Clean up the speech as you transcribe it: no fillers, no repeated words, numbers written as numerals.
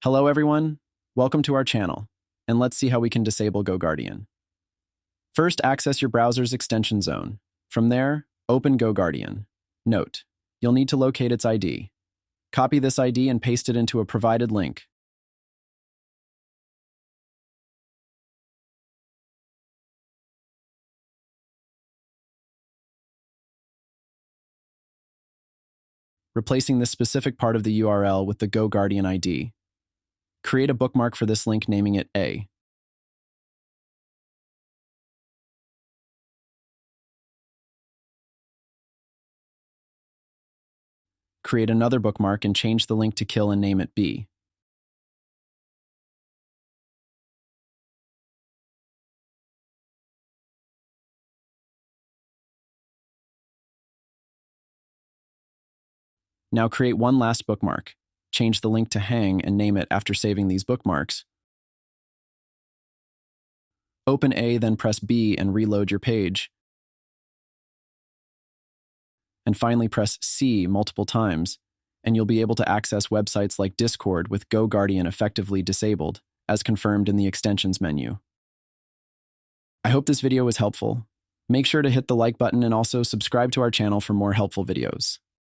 Hello everyone, welcome to our channel, and let's see how we can disable GoGuardian. First, access your browser's extension zone. From there, open GoGuardian. Note, you'll need to locate its ID. Copy this ID and paste it into a provided link. Replacing this specific part of the URL with the GoGuardian ID. Create a bookmark for this link, naming it A. Create another bookmark and change the link to kill and name it B. Now create one last bookmark. Change the link to hang and name it after saving these bookmarks. Open A, then press B and reload your page. And finally press C multiple times, and you'll be able to access websites like Discord with GoGuardian effectively disabled, as confirmed in the extensions menu. I hope this video was helpful. Make sure to hit the like button and also subscribe to our channel for more helpful videos.